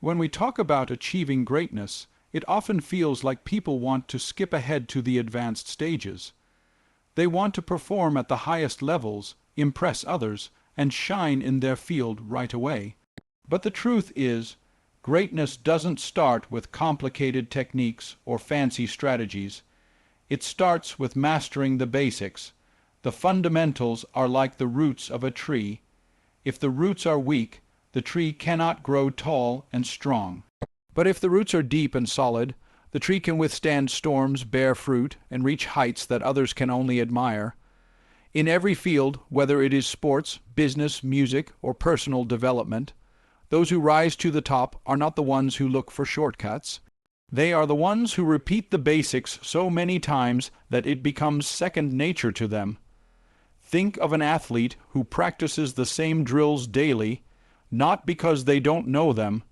When we talk about achieving greatness, it often feels like people want to skip ahead to the advanced stages. They want to perform at the highest levels, impress others, and shine in their field right away. But the truth is, greatness doesn't start with complicated techniques or fancy strategies. It starts with mastering the basics. The fundamentals are like the roots of a tree. If the roots are weak, the tree cannot grow tall and strong. But if the roots are deep and solid, the tree can withstand storms, bear fruit, and reach heights that others can only admire. In every field, whether it is sports, business, music, or personal development, those who rise to the top are not the ones who look for shortcuts. They are the ones who repeat the basics so many times that it becomes second nature to them. Think of an athlete who practices the same drills daily, not because they don't know them,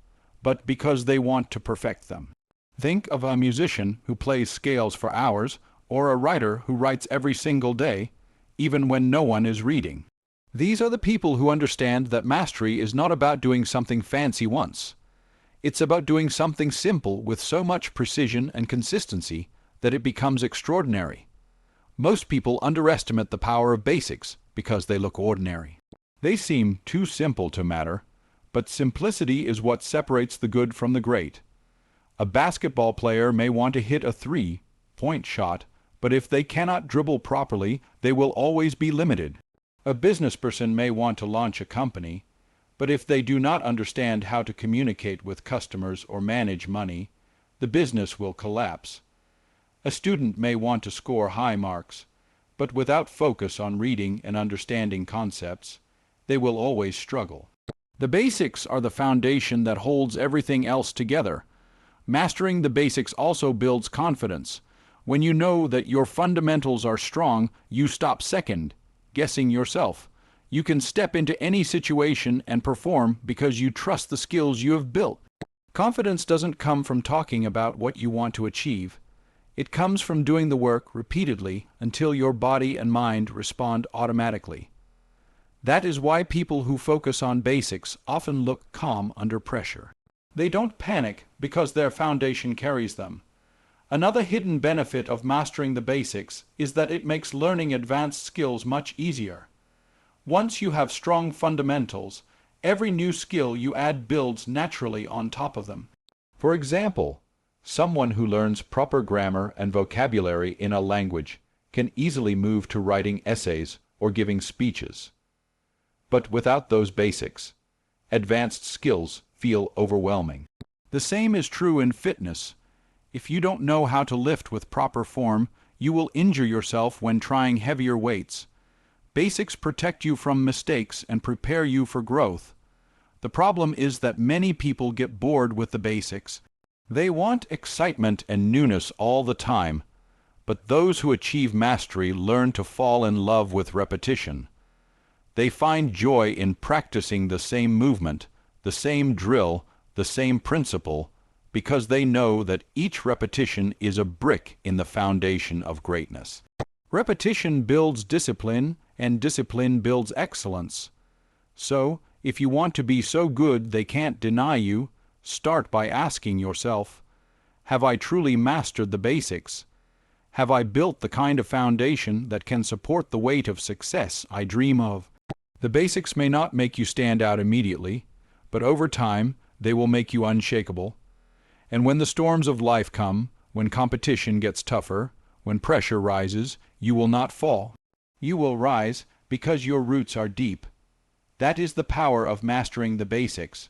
but because they want to perfect them. Think of a musician who plays scales for hours, or a writer who writes every single day, even when no one is reading. These are the people who understand that mastery is not about doing something fancy once. It's about doing something simple with so much precision and consistency that it becomes extraordinary. Most people underestimate the power of basics because they look ordinary. They seem too simple to matter, but simplicity is what separates the good from the great. A basketball player may want to hit a three-point shot, but if they cannot dribble properly, they will always be limited. A business person may want to launch a company, but if they do not understand how to communicate with customers or manage money, the business will collapse. A student may want to score high marks, but without focus on reading and understanding concepts, they will always struggle. The basics are the foundation that holds everything else together. Mastering the basics also builds confidence. When you know that your fundamentals are strong, you stop second guessing yourself. You can step into any situation and perform because you trust the skills you have built. Confidence doesn't come from talking about what you want to achieve. It comes from doing the work repeatedly until your body and mind respond automatically. That is why people who focus on basics often look calm under pressure. They don't panic because their foundation carries them. Another hidden benefit of mastering the basics is that it makes learning advanced skills much easier. Once you have strong fundamentals, every new skill you add builds naturally on top of them. For example, someone who learns proper grammar and vocabulary in a language can easily move to writing essays or giving speeches. But without those basics, advanced skills feel overwhelming. The same is true in fitness. If you don't know how to lift with proper form, you will injure yourself when trying heavier weights. Basics protect you from mistakes and prepare you for growth. The problem is that many people get bored with the basics. They want excitement and newness all the time, but those who achieve mastery learn to fall in love with repetition. They find joy in practicing the same movement, the same drill, the same principle, because they know that each repetition is a brick in the foundation of greatness. Repetition builds discipline, and discipline builds excellence. So, if you want to be so good they can't deny you, start by asking yourself, have I truly mastered the basics? Have I built the kind of foundation that can support the weight of success I dream of? The basics may not make you stand out immediately, but over time they will make you unshakable. And when the storms of life come, when competition gets tougher, when pressure rises, you will not fall. You will rise because your roots are deep. That is the power of mastering the basics.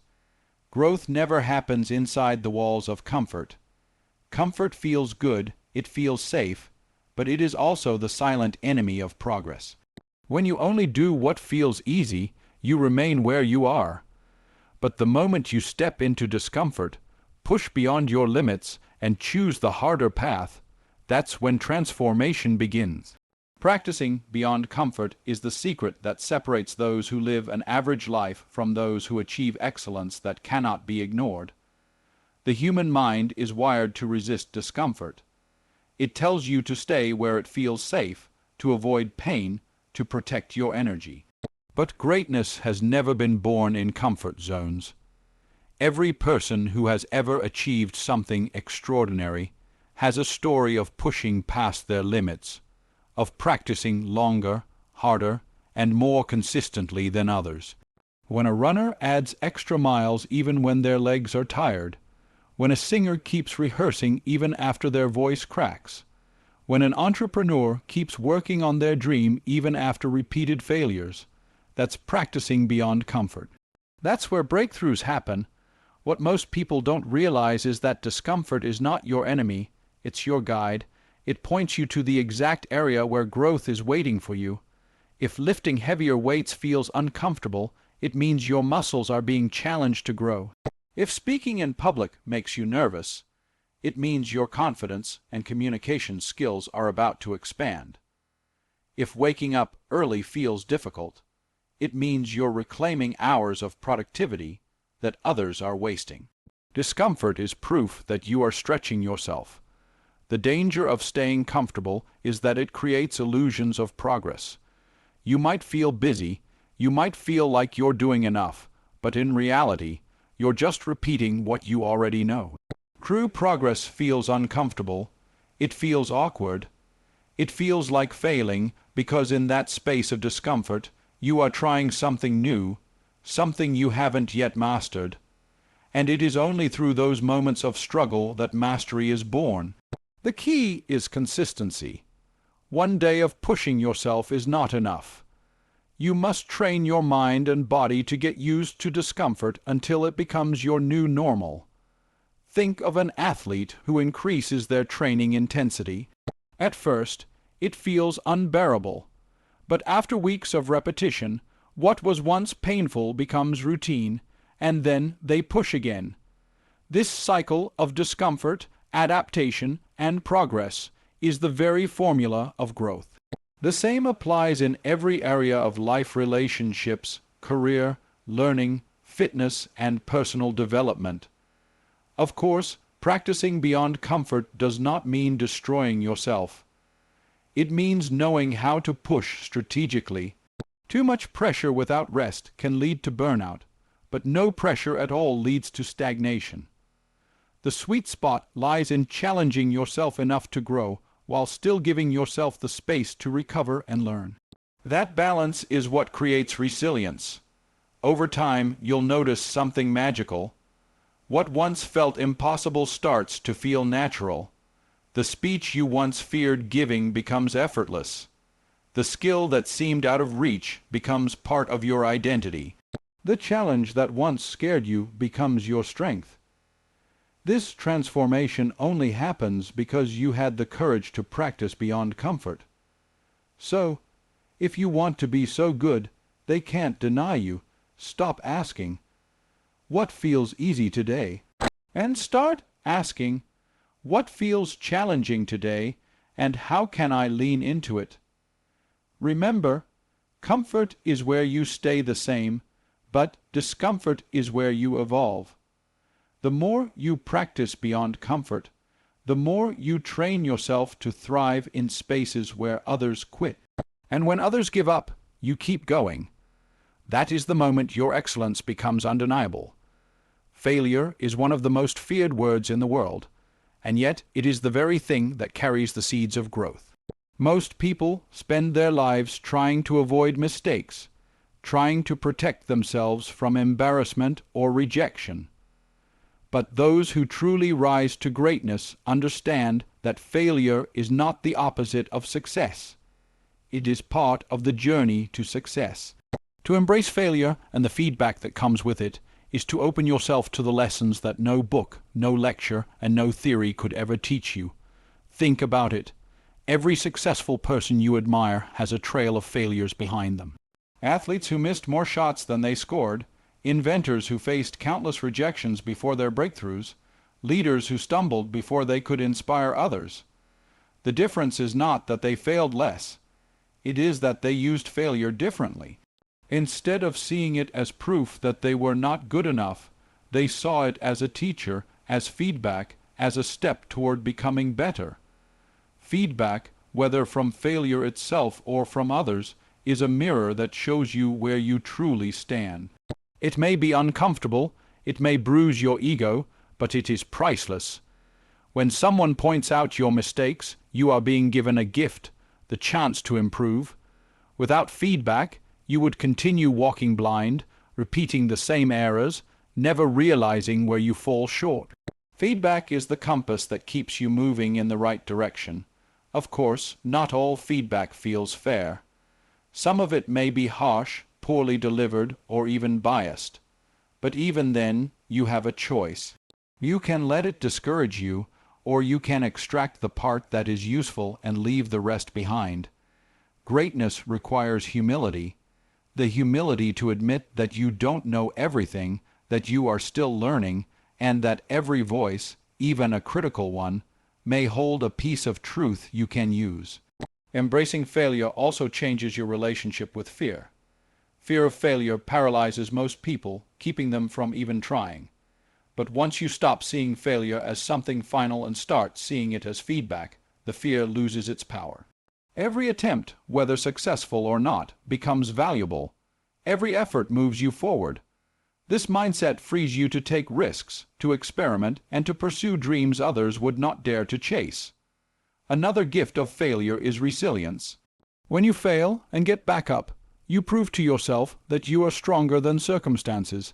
Growth never happens inside the walls of comfort. Comfort feels good, it feels safe, but it is also the silent enemy of progress. When you only do what feels easy, you remain where you are. But the moment you step into discomfort, push beyond your limits, and choose the harder path, that's when transformation begins. Practicing beyond comfort is the secret that separates those who live an average life from those who achieve excellence that cannot be ignored. The human mind is wired to resist discomfort. It tells you to stay where it feels safe, to avoid pain, to protect your energy. But greatness has never been born in comfort zones. Every person who has ever achieved something extraordinary has a story of pushing past their limits, of practicing longer, harder, and more consistently than others. When a runner adds extra miles even when their legs are tired, when a singer keeps rehearsing even after their voice cracks, when an entrepreneur keeps working on their dream even after repeated failures, that's practicing beyond comfort. That's where breakthroughs happen. What most people don't realize is that discomfort is not your enemy, it's your guide. It points you to the exact area where growth is waiting for you. If lifting heavier weights feels uncomfortable, it means your muscles are being challenged to grow. If speaking in public makes you nervous, it means your confidence and communication skills are about to expand. If waking up early feels difficult, it means you're reclaiming hours of productivity that others are wasting. Discomfort is proof that you are stretching yourself. The danger of staying comfortable is that it creates illusions of progress. You might feel busy, you might feel like you're doing enough, but in reality, you're just repeating what you already know. True progress feels uncomfortable, it feels awkward, it feels like failing because in that space of discomfort, you are trying something new, something you haven't yet mastered, and it is only through those moments of struggle that mastery is born. The key is consistency. One day of pushing yourself is not enough. You must train your mind and body to get used to discomfort until it becomes your new normal. Think of an athlete who increases their training intensity. At first, it feels unbearable, but after weeks of repetition, what was once painful becomes routine, and then they push again. This cycle of discomfort, adaptation, and progress is the very formula of growth. The same applies in every area of life: relationships, career, learning, fitness, and personal development. Of course, practicing beyond comfort does not mean destroying yourself. It means knowing how to push strategically. Too much pressure without rest can lead to burnout, but no pressure at all leads to stagnation. The sweet spot lies in challenging yourself enough to grow, while still giving yourself the space to recover and learn. That balance is what creates resilience. Over time, you'll notice something magical. What once felt impossible starts to feel natural. The speech you once feared giving becomes effortless. The skill that seemed out of reach becomes part of your identity. The challenge that once scared you becomes your strength. This transformation only happens because you had the courage to practice beyond comfort. So, if you want to be so good they can't deny you, stop asking, "What feels easy today?" and start asking, "What feels challenging today, and how can I lean into it?" Remember, comfort is where you stay the same, but discomfort is where you evolve. The more you practice beyond comfort, the more you train yourself to thrive in spaces where others quit. And when others give up, you keep going. That is the moment your excellence becomes undeniable. Failure is one of the most feared words in the world, and yet it is the very thing that carries the seeds of growth. Most people spend their lives trying to avoid mistakes, trying to protect themselves from embarrassment or rejection. But those who truly rise to greatness understand that failure is not the opposite of success. It is part of the journey to success. To embrace failure and the feedback that comes with it is to open yourself to the lessons that no book, no lecture, and no theory could ever teach you. Think about it. Every successful person you admire has a trail of failures behind them. Athletes who missed more shots than they scored, inventors who faced countless rejections before their breakthroughs, leaders who stumbled before they could inspire others. The difference is not that they failed less. It is that they used failure differently. Instead of seeing it as proof that they were not good enough, they saw it as a teacher, as feedback, as a step toward becoming better. Feedback, whether from failure itself or from others, is a mirror that shows you where you truly stand. It may be uncomfortable, It may bruise your ego, but it is priceless. When someone points out your mistakes, you are being given a gift, the chance to improve. Without feedback, you would continue walking blind, repeating the same errors, never realizing where you fall short. Feedback is the compass that keeps you moving in the right direction. Of course, not all feedback feels fair. Some of it may be harsh, poorly delivered, or even biased. But even then, you have a choice. You can let it discourage you, or you can extract the part that is useful and leave the rest behind. Greatness requires humility, the humility to admit that you don't know everything, that you are still learning, and that every voice, even a critical one, may hold a piece of truth you can use. Embracing failure also changes your relationship with fear. Fear of failure paralyzes most people, keeping them from even trying. But once you stop seeing failure as something final and start seeing it as feedback, the fear loses its power. Every attempt, whether successful or not, becomes valuable. Every effort moves you forward. This mindset frees you to take risks, to experiment, and to pursue dreams others would not dare to chase. Another gift of failure is resilience. When you fail and get back up, you prove to yourself that you are stronger than circumstances.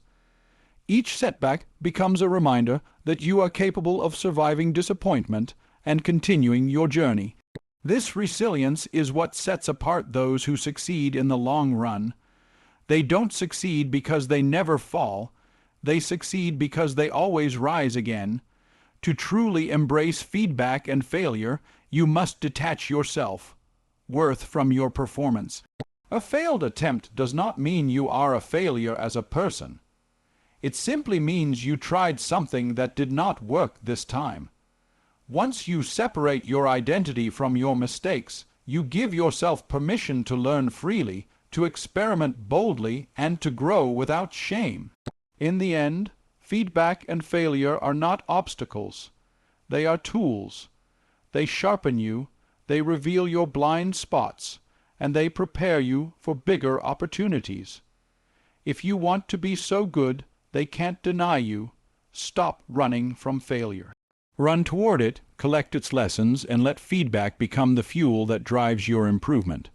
Each setback becomes a reminder that you are capable of surviving disappointment and continuing your journey. This resilience is what sets apart those who succeed in the long run. They don't succeed because they never fall. They succeed because they always rise again. To truly embrace feedback and failure, you must detach yourself, worth from your performance. A failed attempt does not mean you are a failure as a person. It simply means you tried something that did not work this time. Once you separate your identity from your mistakes, you give yourself permission to learn freely, to experiment boldly, and to grow without shame. In the end, feedback and failure are not obstacles. They are tools. They sharpen you, they reveal your blind spots, and they prepare you for bigger opportunities. If you want to be so good they can't deny you, stop running from failure. Run toward it, collect its lessons, and let feedback become the fuel that drives your improvement.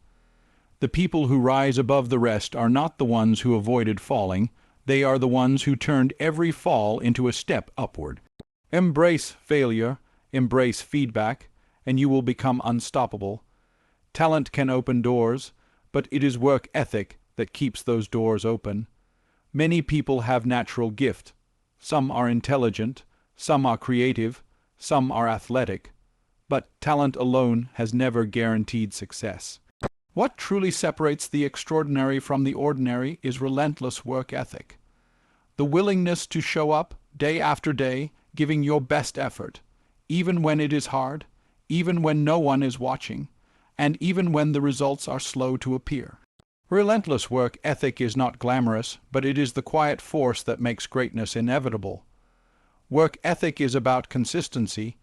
The people who rise above the rest are not the ones who avoided falling. They are the ones who turned every fall into a step upward. Embrace failure, embrace feedback, and you will become unstoppable. Talent can open doors, but it is work ethic that keeps those doors open. Many people have natural gift. Some are intelligent, some are creative, some are athletic. But talent alone has never guaranteed success. What truly separates the extraordinary from the ordinary is relentless work ethic. The willingness to show up day after day, giving your best effort, even when it is hard, even when no one is watching, and even when the results are slow to appear. Relentless work ethic is not glamorous, but it is the quiet force that makes greatness inevitable. Work ethic is about consistency.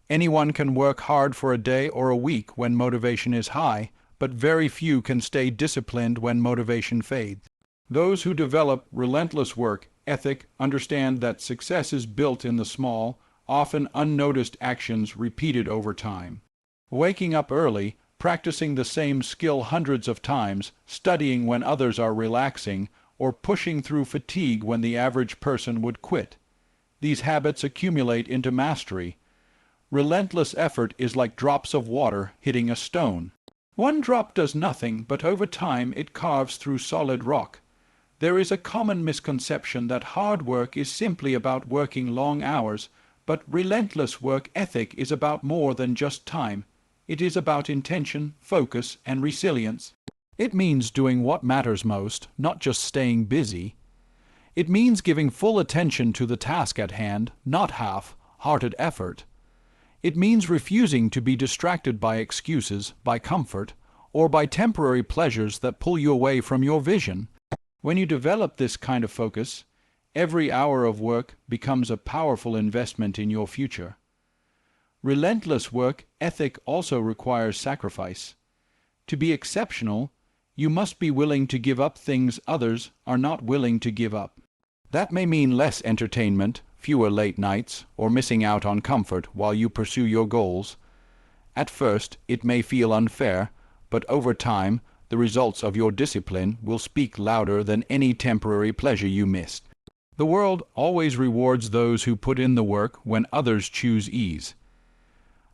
Anyone can work hard for a day or a week when motivation is high, but very few can stay disciplined when motivation fades. Those who develop relentless work ethic understand that success is built in the small, often unnoticed actions repeated over time. Waking up early, practicing the same skill hundreds of times, studying when others are relaxing, or pushing through fatigue when the average person would quit. These habits accumulate into mastery. Relentless effort is like drops of water hitting a stone. One drop does nothing, but over time it carves through solid rock. There is a common misconception that hard work is simply about working long hours, but relentless work ethic is about more than just time. It is about intention, focus, and resilience. It means doing what matters most, not just staying busy. It means giving full attention to the task at hand, not half-hearted effort. It means refusing to be distracted by excuses, by comfort, or by temporary pleasures that pull you away from your vision. When you develop this kind of focus, every hour of work becomes a powerful investment in your future. Relentless work ethic also requires sacrifice. To be exceptional, you must be willing to give up things others are not willing to give up. That may mean less entertainment, fewer late nights, or missing out on comfort while you pursue your goals. At first, it may feel unfair, but over time, the results of your discipline will speak louder than any temporary pleasure you missed. The world always rewards those who put in the work when others choose ease.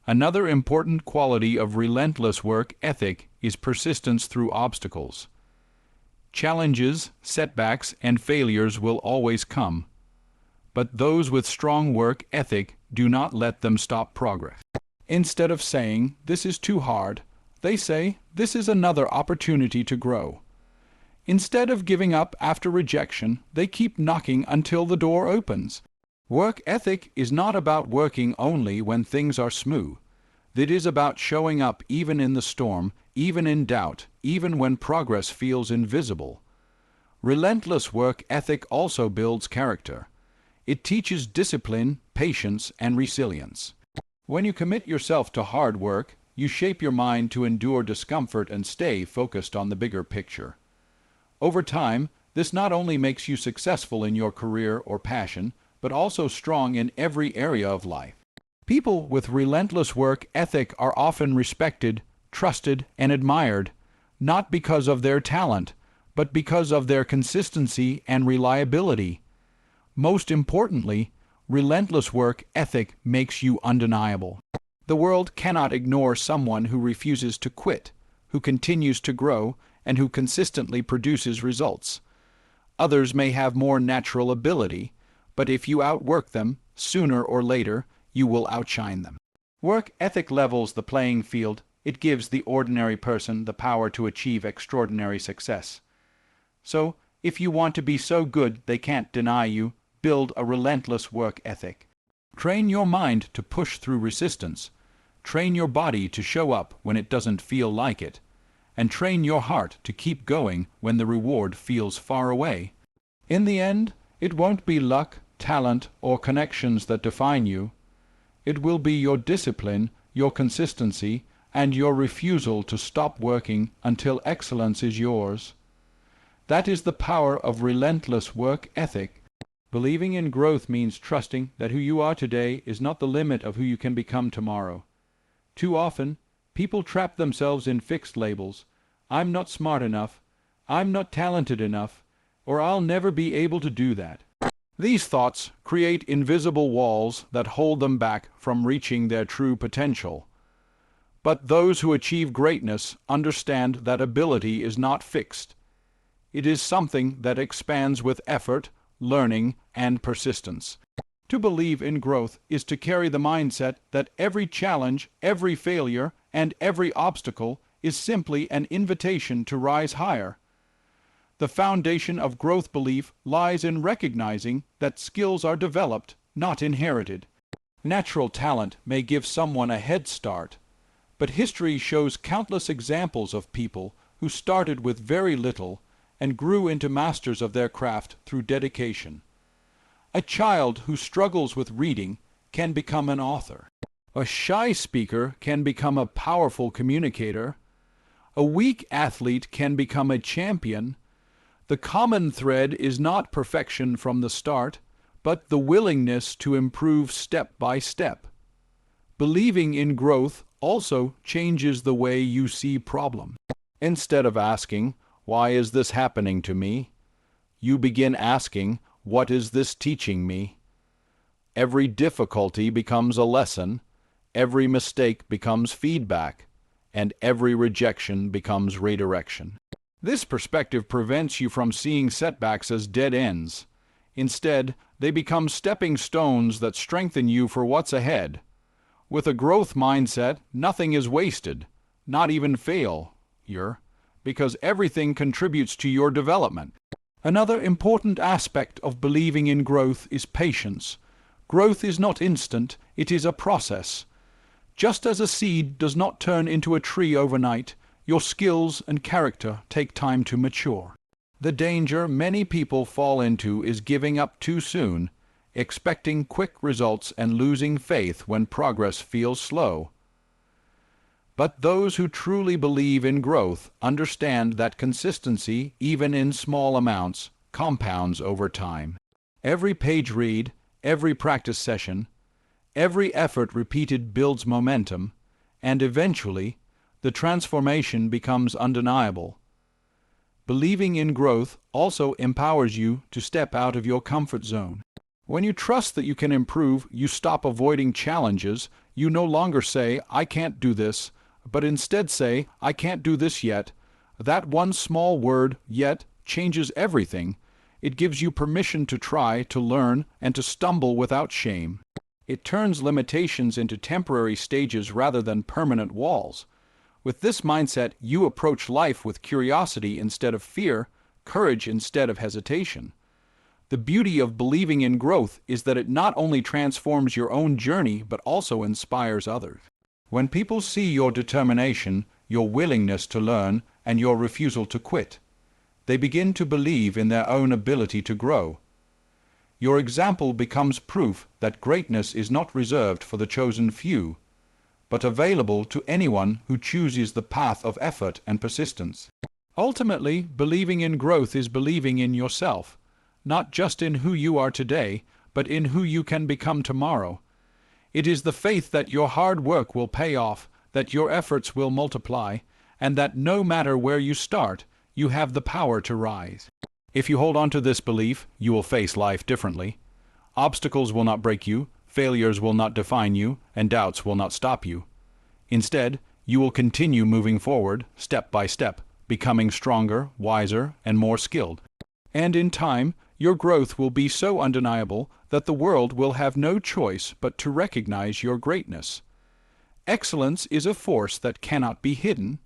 Another important quality of relentless work ethic is persistence through obstacles. Challenges, setbacks, and failures will always come, but those with strong work ethic do not let them stop progress. Instead of saying, "This is too hard," they say, "This is another opportunity to grow." Instead of giving up after rejection, they keep knocking until the door opens. Work ethic is not about working only when things are smooth. It is about showing up even in the storm, even in doubt, even when progress feels invisible. Relentless work ethic also builds character. It teaches discipline, patience, and resilience. When you commit yourself to hard work, you shape your mind to endure discomfort and stay focused on the bigger picture. Over time, this not only makes you successful in your career or passion, but also strong in every area of life. People with relentless work ethic are often respected, trusted, and admired, not because of their talent, but because of their consistency and reliability. Most importantly, relentless work ethic makes you undeniable. The world cannot ignore someone who refuses to quit, who continues to grow, and who consistently produces results. Others may have more natural ability, but if you outwork them, sooner or later, you will outshine them. Work ethic levels the playing field. It gives the ordinary person the power to achieve extraordinary success. So, if you want to be so good they can't deny you, build a relentless work ethic. Train your mind to push through resistance. Train your body to show up when it doesn't feel like it. And train your heart to keep going when the reward feels far away. In the end, it won't be luck, talent, or connections that define you. It will be your discipline, your consistency, and your refusal to stop working until excellence is yours. That is the power of relentless work ethic. Believing in growth means trusting that who you are today is not the limit of who you can become tomorrow. Too often, people trap themselves in fixed labels. "I'm not smart enough," "I'm not talented enough," or "I'll never be able to do that." These thoughts create invisible walls that hold them back from reaching their true potential. But those who achieve greatness understand that ability is not fixed. It is something that expands with effort, learning, and persistence. To believe in growth is to carry the mindset that every challenge, every failure, and every obstacle is simply an invitation to rise higher. The foundation of growth belief lies in recognizing that skills are developed, not inherited. Natural talent may give someone a head start, but history shows countless examples of people who started with very little and grew into masters of their craft through dedication. A child who struggles with reading can become an author. A shy speaker can become a powerful communicator. A weak athlete can become a champion. The common thread is not perfection from the start, but the willingness to improve step by step. Believing in growth also changes the way you see problems. Instead of asking, "Why is this happening to me?" you begin asking, "What is this teaching me?" Every difficulty becomes a lesson, every mistake becomes feedback, and every rejection becomes redirection. This perspective prevents you from seeing setbacks as dead ends. Instead, they become stepping stones that strengthen you for what's ahead. With a growth mindset, nothing is wasted, not even failure, because everything contributes to your development. Another important aspect of believing in growth is patience. Growth is not instant, it is a process. Just as a seed does not turn into a tree overnight, your skills and character take time to mature. The danger many people fall into is giving up too soon, expecting quick results and losing faith when progress feels slow. But those who truly believe in growth understand that consistency, even in small amounts, compounds over time. Every page read, every practice session, every effort repeated builds momentum, and eventually, the transformation becomes undeniable. Believing in growth also empowers you to step out of your comfort zone. When you trust that you can improve, you stop avoiding challenges. You no longer say, "I can't do this," but instead say, "I can't do this yet." That one small word, "yet," changes everything. It gives you permission to try, to learn, and to stumble without shame. It turns limitations into temporary stages rather than permanent walls. With this mindset, you approach life with curiosity instead of fear, courage instead of hesitation. The beauty of believing in growth is that it not only transforms your own journey but also inspires others. When people see your determination, your willingness to learn, and your refusal to quit, they begin to believe in their own ability to grow. Your example becomes proof that greatness is not reserved for the chosen few, but available to anyone who chooses the path of effort and persistence. Ultimately, believing in growth is believing in yourself, not just in who you are today, but in who you can become tomorrow. It is the faith that your hard work will pay off, that your efforts will multiply, and that no matter where you start, you have the power to rise. If you hold on to this belief, you will face life differently. Obstacles will not break you, failures will not define you, and doubts will not stop you. Instead, you will continue moving forward, step by step, becoming stronger, wiser, and more skilled. And in time, your growth will be so undeniable that the world will have no choice but to recognize your greatness. Excellence is a force that cannot be hidden.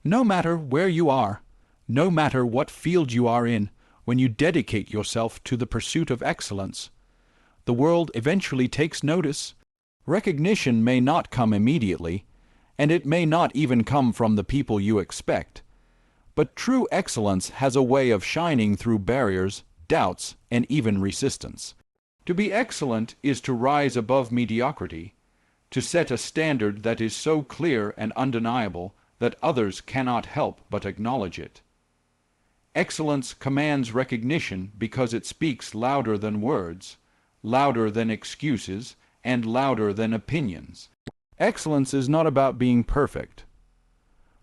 No matter where you are, no matter what field you are in, when you dedicate yourself to the pursuit of excellence, the world eventually takes notice. Recognition may not come immediately, and it may not even come from the people you expect. But true excellence has a way of shining through barriers, doubts, and even resistance. To be excellent is to rise above mediocrity, to set a standard that is so clear and undeniable that others cannot help but acknowledge it. Excellence commands recognition because it speaks louder than words, louder than excuses, and louder than opinions. Excellence is not about being perfect.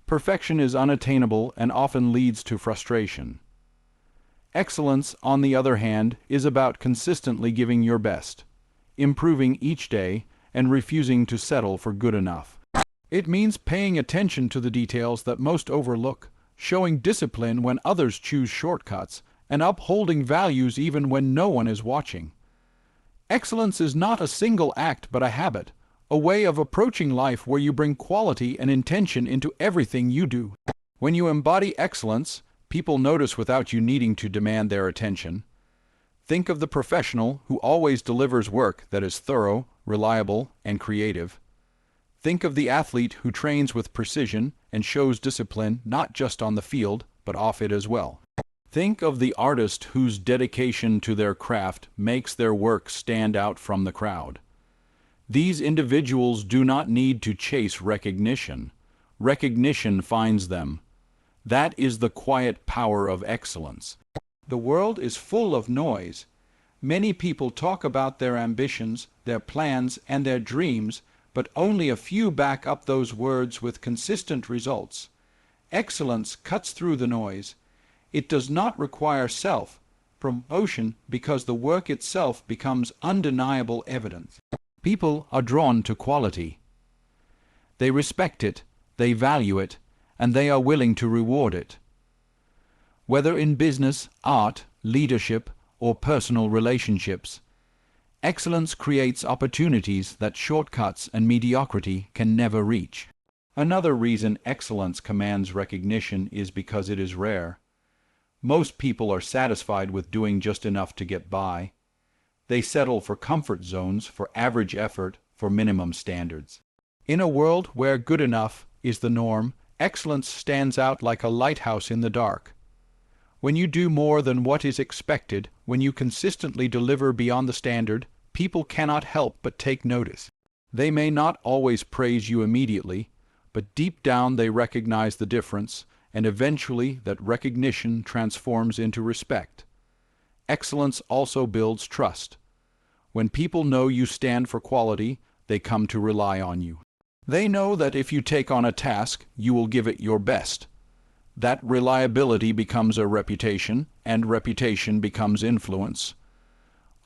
Perfection is unattainable and often leads to frustration. Excellence, on the other hand, is about consistently giving your best, improving each day, and refusing to settle for good enough. It means paying attention to the details that most overlook, showing discipline when others choose shortcuts, and upholding values even when no one is watching. Excellence is not a single act but a habit, a way of approaching life where you bring quality and intention into everything you do. When you embody excellence, people notice without you needing to demand their attention. Think of the professional who always delivers work that is thorough, reliable, and creative. Think of the athlete who trains with precision and shows discipline not just on the field, but off it as well. Think of the artist whose dedication to their craft makes their work stand out from the crowd. These individuals do not need to chase recognition. Recognition finds them. That is the quiet power of excellence. The world is full of noise. Many people talk about their ambitions, their plans, and their dreams, but only a few back up those words with consistent results. Excellence cuts through the noise. It does not require self-promotion because the work itself becomes undeniable evidence. People are drawn to quality. They respect it, they value it, and they are willing to reward it. Whether in business, art, leadership, or personal relationships, excellence creates opportunities that shortcuts and mediocrity can never reach. Another reason excellence commands recognition is because it is rare. Most people are satisfied with doing just enough to get by. They settle for comfort zones, for average effort, for minimum standards. In a world where good enough is the norm, excellence stands out like a lighthouse in the dark. When you do more than what is expected, when you consistently deliver beyond the standard, people cannot help but take notice. They may not always praise you immediately, but deep down they recognize the difference, and eventually that recognition transforms into respect. excellence also builds trust. When people know you stand for quality, they come to rely on you. They know that if you take on a task, you will give it your best. That reliability becomes a reputation, and reputation becomes influence.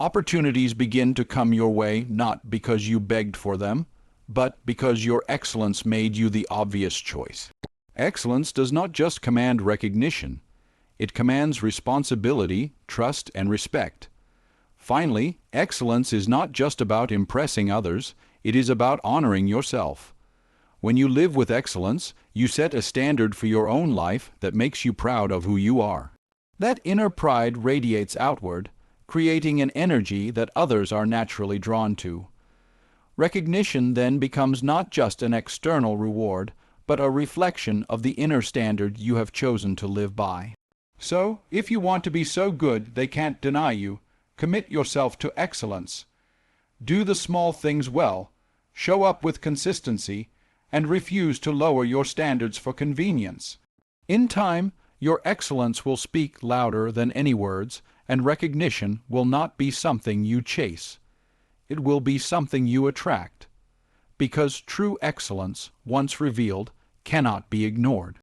Opportunities begin to come your way not because you begged for them, but because your excellence made you the obvious choice. Excellence does not just command recognition. It commands responsibility, trust, and respect. Finally, excellence is not just about impressing others, it is about honoring yourself. When you live with excellence, you set a standard for your own life that makes you proud of who you are. That inner pride radiates outward, creating an energy that others are naturally drawn to. Recognition then becomes not just an external reward, but a reflection of the inner standard you have chosen to live by. So, if you want to be so good they can't deny you, commit yourself to excellence. Do the small things well, show up with consistency, and refuse to lower your standards for convenience. In time, your excellence will speak louder than any words, and recognition will not be something you chase. It will be something you attract. Because true excellence, once revealed, cannot be ignored.